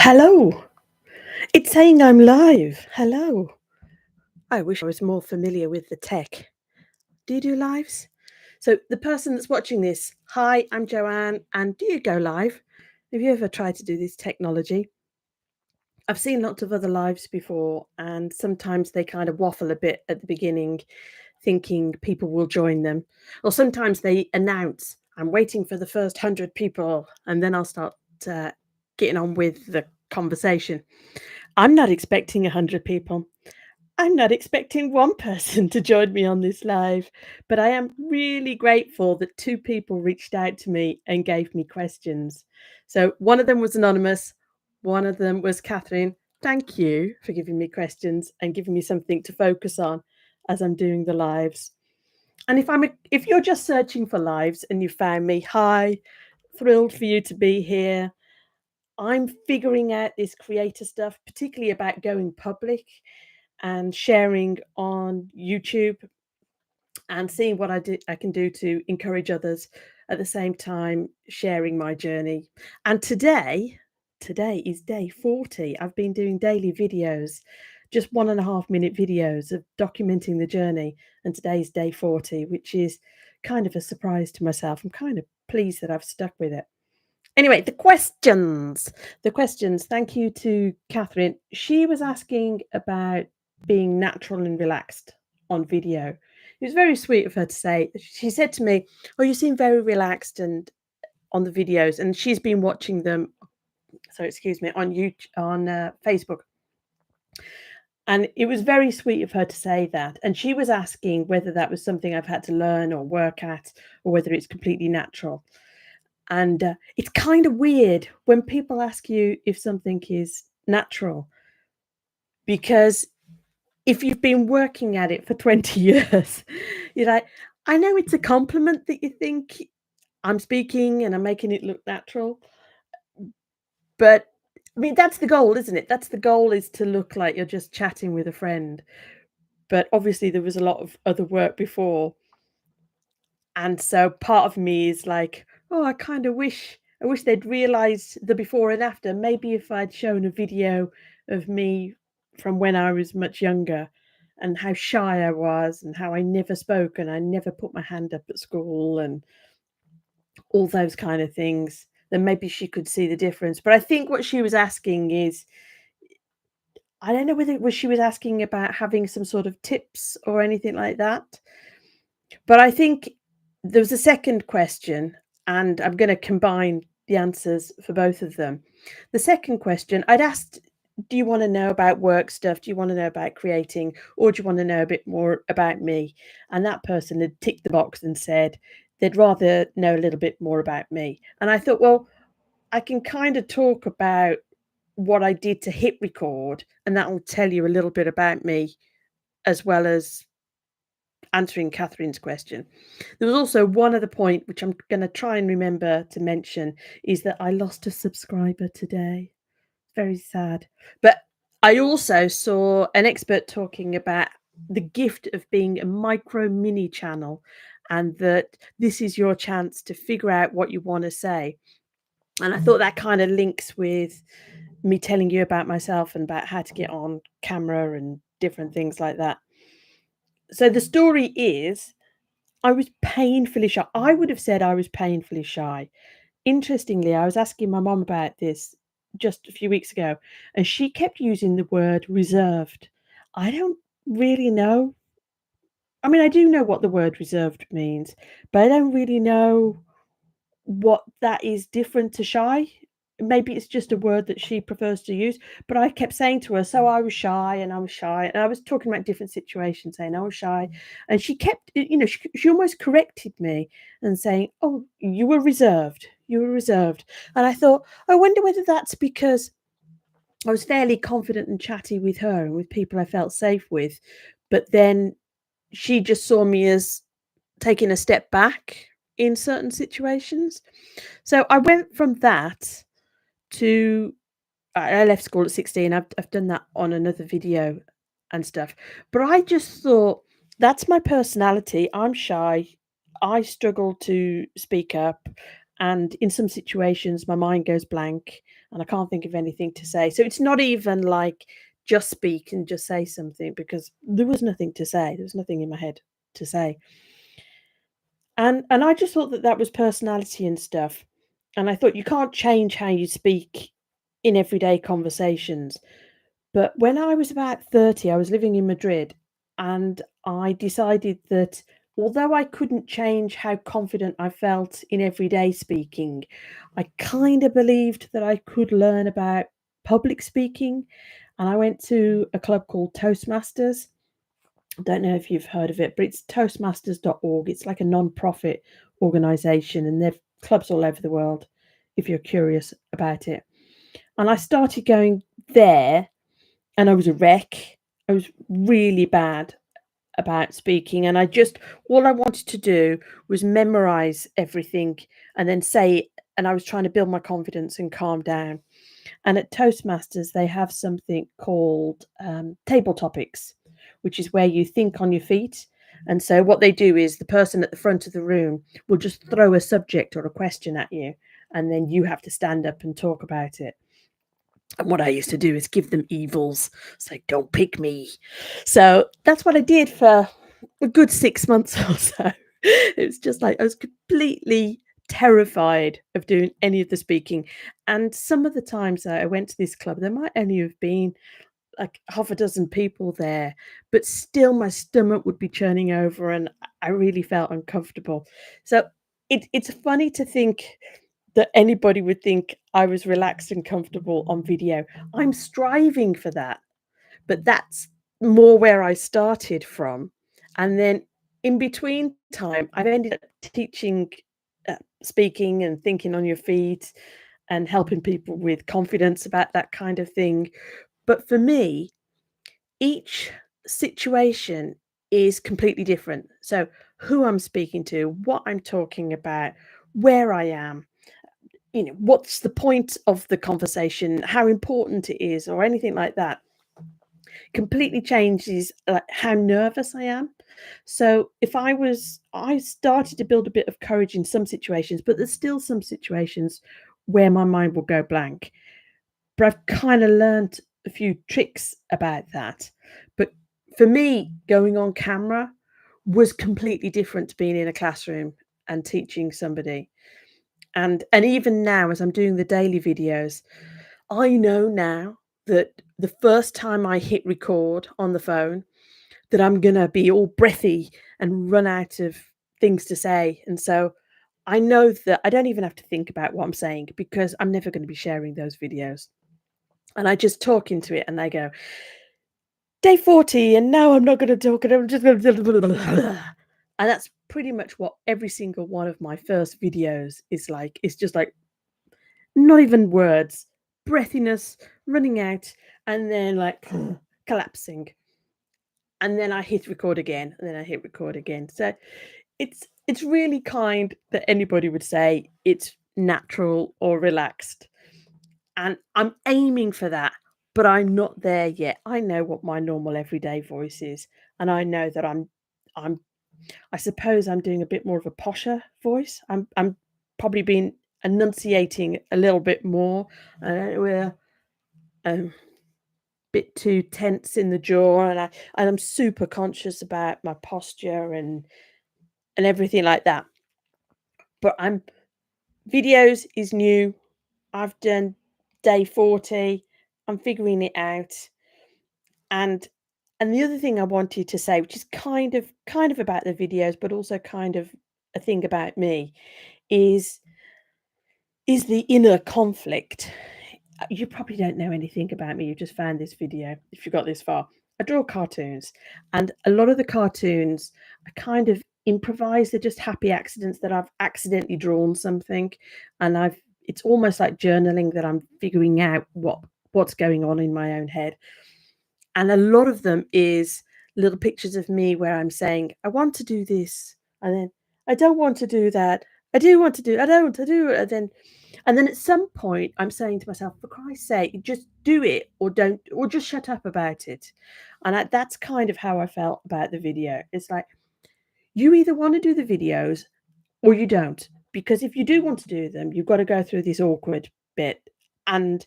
Hello. It's saying I'm live. Hello. I wish I was more familiar with the tech. Do you do lives? So, the person that's watching this, hi, I'm Joanne, and do you go live? Have you ever tried to do this technology? I've seen lots of other lives before, and sometimes they kind of waffle a bit at the beginning, thinking people will join them. Or sometimes they announce, I'm waiting for the first 100 people, and then I'll start uh, getting on with the conversation. I'm not expecting 100 people. I'm not expecting one person to join me on this live, but I am really grateful that two people reached out to me and gave me questions. So one of them was anonymous, one of them was Catherine. Thank you for giving me questions and giving me something to focus on as I'm doing the lives. And if you're just searching for lives and you found me, hi, thrilled for you to be here. I'm figuring out this creator stuff, particularly about going public and sharing on YouTube and seeing what I can do to encourage others at the same time sharing my journey. And today is day 40. I've been doing daily videos, just 1.5 minute videos of documenting the journey. And today's day 40, which is kind of a surprise to myself. I'm kind of pleased that I've stuck with it. Anyway, the questions. The questions. Thank you to Catherine. She was asking about being natural and relaxed on video. It was very sweet of her to say. She said to me, "Oh, you seem very relaxed and on the videos," and she's been watching them. So excuse me on YouTube on Facebook, and it was very sweet of her to say that. And she was asking whether that was something I've had to learn or work at, or whether it's completely natural. And it's kind of weird when people ask you if something is natural, because if you've been working at it for 20 years, you're like, I know it's a compliment that you think I'm speaking and I'm making it look natural, but I mean, that's the goal, isn't it? That's the goal, is to look like you're just chatting with a friend. But obviously, there was a lot of other work before. And so part of me is like, "Oh, I wish they'd realised the before and after. Maybe if I'd shown a video of me from when I was much younger and how shy I was and how I never spoke and I never put my hand up at school and all those kind of things, then maybe she could see the difference." But I think what she was asking is, I don't know whether it was she was asking about having some sort of tips or anything like that. But I think there was a second question, and I'm gonna combine the answers for both of them. The second question, I'd asked, "Do you wanna know about work stuff? Do you wanna know about creating, or do you wanna know a bit more about me?" And that person had ticked the box and said they'd rather know a little bit more about me. And I thought, well, I can kinda talk about what I did to hit record, and that will tell you a little bit about me, as well as answering Catherine's question. There was also one other point which I'm going to try and remember to mention, is that I lost a subscriber today. Very sad. But I also saw an expert talking about the gift of being a micro mini channel, and that this is your chance to figure out what you want to say. And I thought that kind of links with me telling you about myself and about how to get on camera and different things like that. So the story is, I was painfully shy. I would have said I was painfully shy. Interestingly, I was asking my mom about this just a few weeks ago, and she kept using the word reserved. I don't really know. I mean, I do know what the word reserved means, but I don't really know what that is different to shy. Maybe it's just a word that she prefers to use, but I kept saying to her, "So I was shy and I was shy." And I was talking about different situations, saying I was shy. And she kept, she almost corrected me and saying, "Oh, you were reserved. You were reserved." And I thought, I wonder whether that's because I was fairly confident and chatty with her and with people I felt safe with. But then she just saw me as taking a step back in certain situations. So I went from that to, I left school at 16. I've done that on another video and stuff. But I just thought, that's my personality. I'm shy. I struggle to speak up, And in some situations, my mind goes blank and I can't think of anything to say. So it's not even like just speak and just say something because there was nothing to say. There was nothing in my head to say. And I just thought that that was personality and stuff. And I thought you can't change how you speak in everyday conversations. But when I was about 30, I was living in Madrid and I decided that although I couldn't change how confident I felt in everyday speaking, I kind of believed that I could learn about public speaking. And I went to a club called Toastmasters. I don't know if you've heard of it, but it's toastmasters.org. It's like a non-profit organization and they've clubs all over the world if you're curious about it. And I started going there and I was a wreck. I was really bad about speaking and all I wanted to do was memorize everything and then say it, and I was trying to build my confidence and calm down. And at Toastmasters, they have something called table topics, which is where you think on your feet. And so what they do is the person at the front of the room will just throw a subject or a question at you, and then you have to stand up and talk about it. And what I used to do is give them evils. It's like, don't pick me. So that's what I did for a good 6 months or so. It was just like I was completely terrified of doing any of the speaking. And some of the times that I went to this club, there might only have been like half a dozen people there, but still my stomach would be churning over and I really felt uncomfortable. So it's funny to think that anybody would think I was relaxed and comfortable on video. I'm striving for that, but that's more where I started from. And then in between time, I've ended up teaching speaking and thinking on your feet and helping people with confidence about that kind of thing. But for me, each situation is completely different. So, who I'm speaking to, what I'm talking about, where I am, what's the point of the conversation, how important it is, or anything like that, completely changes like how nervous I am. So if I started to build a bit of courage in some situations, but there's still some situations where my mind will go blank. But I've kind of learned a few tricks about that. But for me, going on camera was completely different to being in a classroom and teaching somebody. And even now, as I'm doing the daily videos, I know now that the first time I hit record on the phone, that I'm gonna be all breathy and run out of things to say. And so I know that I don't even have to think about what I'm saying because I'm never going to be sharing those videos. And I just talk into it and I go, day 40, and now I'm not going to talk, and I'm just going to. And that's pretty much what every single one of my first videos is like. It's just like not even words, breathiness, running out, and then like collapsing. And then I hit record again, and then I hit record again. So it's really kind that anybody would say it's natural or relaxed. And I'm aiming for that, but I'm not there yet. I know what my normal everyday voice is, and I know that I'm I suppose I'm doing a bit more of a posher voice. I'm probably been enunciating a little bit more. We're a bit too tense in the jaw, and I'm super conscious about my posture and everything like that. But I'm videos is new. I've done day 40. I'm figuring it out. And and the other thing I wanted to say, which is kind of about the videos, but also kind of a thing about me, is is the inner conflict. You probably don't know anything about me. You just found this video if you got this far. I draw cartoons, and a lot of the cartoons are kind of improvised. They're just happy accidents that I've accidentally drawn something, and it's almost like journaling that I'm figuring out what's going on in my own head. And a lot of them is little pictures of me where I'm saying, I want to do this, and then I don't want to do that. I do want to do, I don't want to do it. And then at some point I'm saying to myself, for Christ's sake, just do it or don't, or just shut up about it. And that's kind of how I felt about the video. It's like, you either want to do the videos or you don't. because if you do want to do them, you've got to go through this awkward bit. And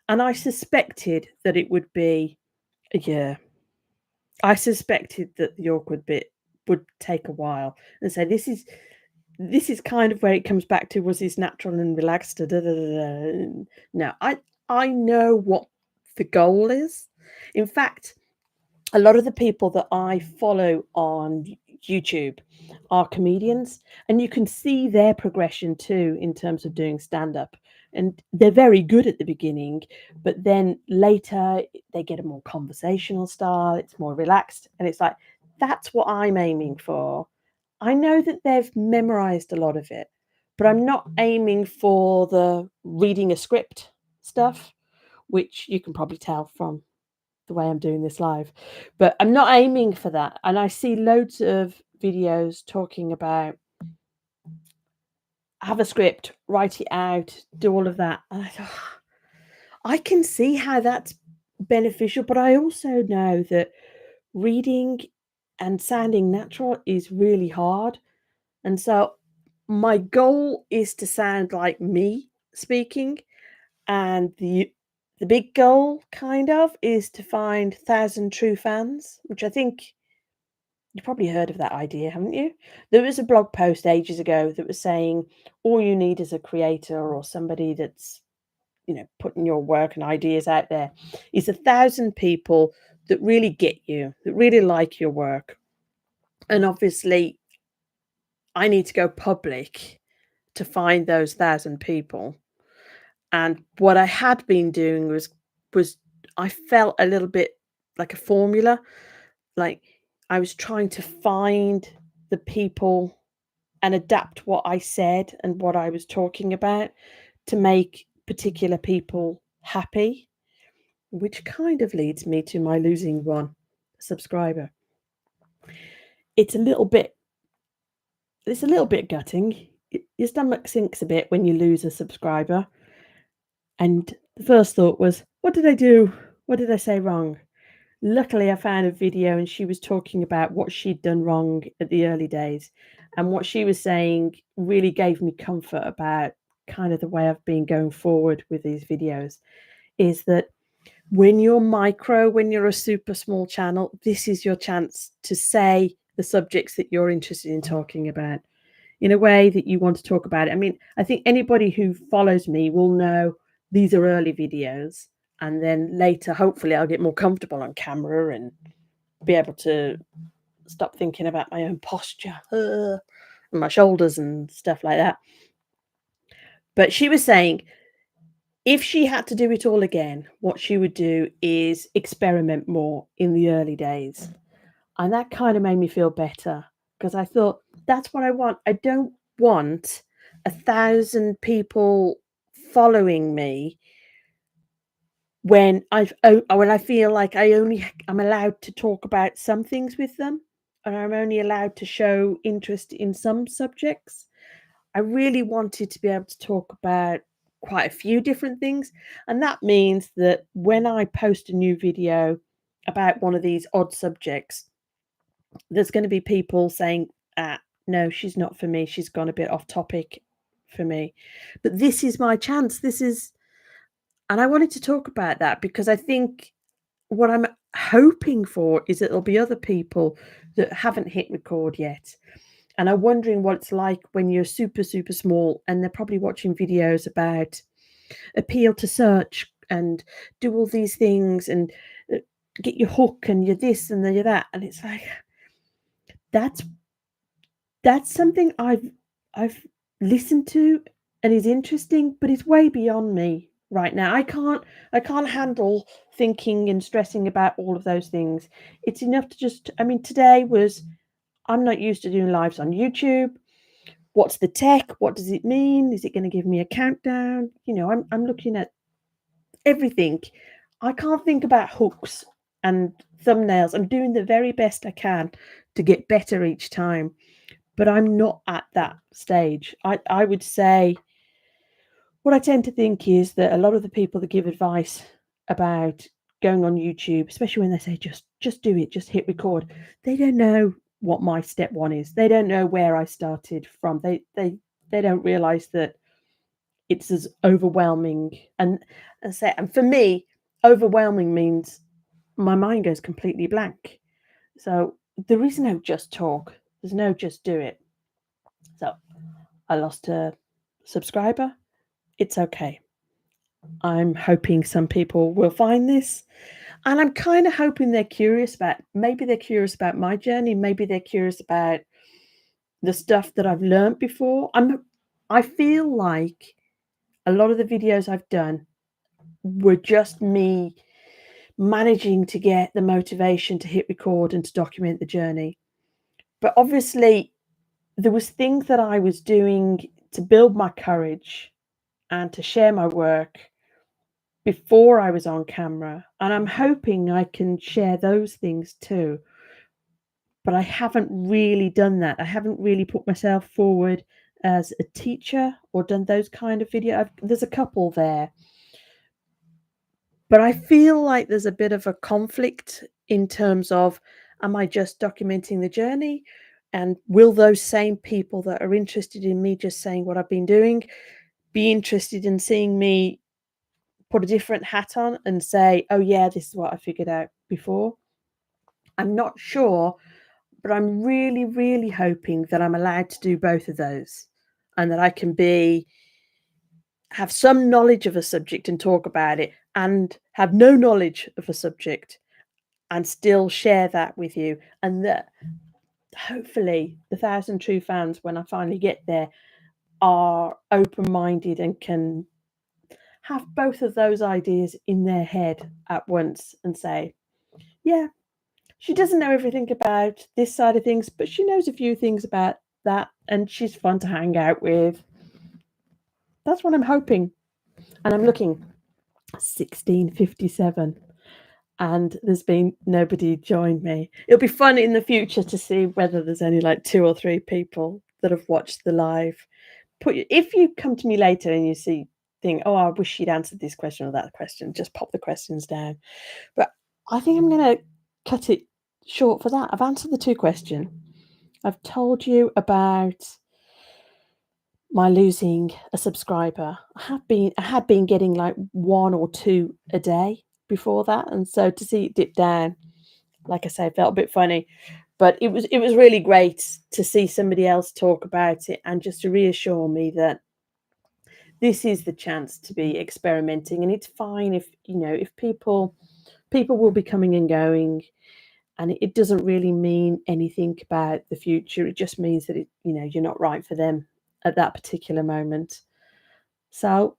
I suspected that it would be a year. I suspected that the awkward bit would take a while. And so this is kind of where it comes back to, was this natural and relaxed? Da, da, da, da, da. No, I know what the goal is. In fact, a lot of the people that I follow on YouTube are comedians, and you can see their progression too in terms of doing stand up. And they're very good at the beginning, but then later they get a more conversational style, it's more relaxed, and it's like, that's what I'm aiming for. I know that they've memorized a lot of it, but I'm not aiming for the reading a script stuff, which you can probably tell from the way I'm doing this live. But I'm not aiming for that. And I see loads of videos talking about have a script, write it out, do all of that. And I thought, I can see how that's beneficial, but I also know that reading and sounding natural is really hard. And so my goal is to sound like me speaking, and the big goal kind of is to find 1,000 true fans, which I think you've probably heard of that idea, haven't you? There was a blog post ages ago that was saying all you need as a creator or somebody that's, putting your work and ideas out there is 1,000 people that really get you, that really like your work. And obviously, I need to go public to find those 1,000 people. And what I had been doing was I felt a little bit like a formula, like I was trying to find the people and adapt what I said and what I was talking about to make particular people happy, which kind of leads me to my losing one subscriber. It's a little bit gutting. Your stomach sinks a bit when you lose a subscriber. And the first thought was, what did I do? What did I say wrong? Luckily, I found a video and she was talking about what she'd done wrong at the early days. And what she was saying really gave me comfort about kind of the way I've been going forward with these videos, is that when you're micro, when you're a super small channel, this is your chance to say the subjects that you're interested in talking about in a way that you want to talk about it. I mean, I think anybody who follows me will know these are early videos, and then later, hopefully, I'll get more comfortable on camera and be able to stop thinking about my own posture and my shoulders and stuff like that. But she was saying if she had to do it all again, what she would do is experiment more in the early days. And that kind of made me feel better because I thought that's what I want. I don't want 1,000 people following me when when I feel like I'm allowed to talk about some things with them, and I'm only allowed to show interest in some subjects. I really wanted to be able to talk about quite a few different things, and that means that when I post a new video about one of these odd subjects, there's gonna be people saying, "Ah, no, she's not for me. She's gone a bit off topic for me." But this is my chance. This is and I wanted to talk about that because I think what I'm hoping for is that there'll be other people that haven't hit record yet and are wondering what it's like when you're super, super small and they're probably watching videos about appeal to search and do all these things and uh, get your hook and you're this and then you're that. And it's like, that's something I've listened to and is interesting, but it's way beyond me right now. I can't handle thinking and stressing about all of those things. It's enough to just I mean, today was I'm not used to doing lives on YouTube. What's the tech? What does it mean? Is it going to give me a countdown? I'm looking at everything. I can't think about hooks and thumbnails. I'm doing the very best I can to get better each time, but I'm not at that stage. I would say what I tend to think is that a lot of the people that give advice about going on YouTube, especially when they say just do it, just hit record, they don't know what my step one is. They don't know where I started from. They They don't realize that it's as overwhelming. And for me, overwhelming means my mind goes completely blank. So there is no just talk. There's no just do it. So I lost a subscriber. It's okay. I'm hoping some people will find this. And I'm kind of hoping maybe they're curious about my journey. Maybe they're curious about the stuff that I've learned before. I feel like a lot of the videos I've done were just me managing to get the motivation to hit record and to document the journey. But obviously, there was things that I was doing to build my courage and to share my work before I was on camera. And I'm hoping I can share those things too. But I haven't really done that. I haven't really put myself forward as a teacher or done those kind of video. There's a couple there. But I feel like there's a bit of a conflict in terms of, am I just documenting the journey? And will those same people that are interested in me just saying what I've been doing be interested in seeing me put a different hat on and say, oh, yeah, this is what I figured out before? I'm not sure, but I'm really, really hoping that I'm allowed to do both of those and that I can have some knowledge of a subject and talk about it, and have no knowledge of a subject and still share that with you. And that hopefully the 1,000 true fans, when I finally get there, are open-minded and can have both of those ideas in their head at once and say, yeah, she doesn't know everything about this side of things, but she knows a few things about that, and she's fun to hang out with. That's what I'm hoping. And I'm looking 16:57, and there's been nobody join me. It'll be fun in the future to see whether there's only like 2 or 3 people that have watched the live. If you come to me later and you think, oh, I wish she'd answered this question or that question, just pop the questions down. But I think I'm going to cut it short for that. I've answered the 2 questions. I've told you about my losing a subscriber. I had been getting like 1 or 2 a day before that, and so to see it dip down, like I say, felt a bit funny. But it was really great to see somebody else talk about it and just to reassure me that this is the chance to be experimenting, and it's fine if if people will be coming and going, and it doesn't really mean anything about the future. It just means that you're not right for them at that particular moment. So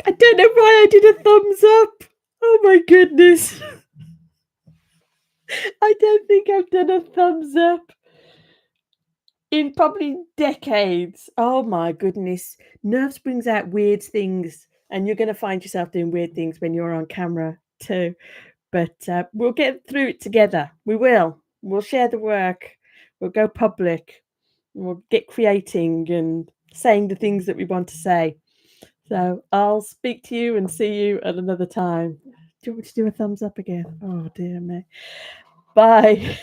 I don't know why I did a thumbs up. Oh my goodness. I don't think I've done a thumbs up in probably decades. Oh my goodness. Nerves brings out weird things, and you're going to find yourself doing weird things when you're on camera too. But we'll get through it together. We will. We'll share the work. We'll go public. We'll get creating and saying the things that we want to say. So I'll speak to you and see you at another time. Do you want me to do a thumbs up again? Oh, dear me. Bye.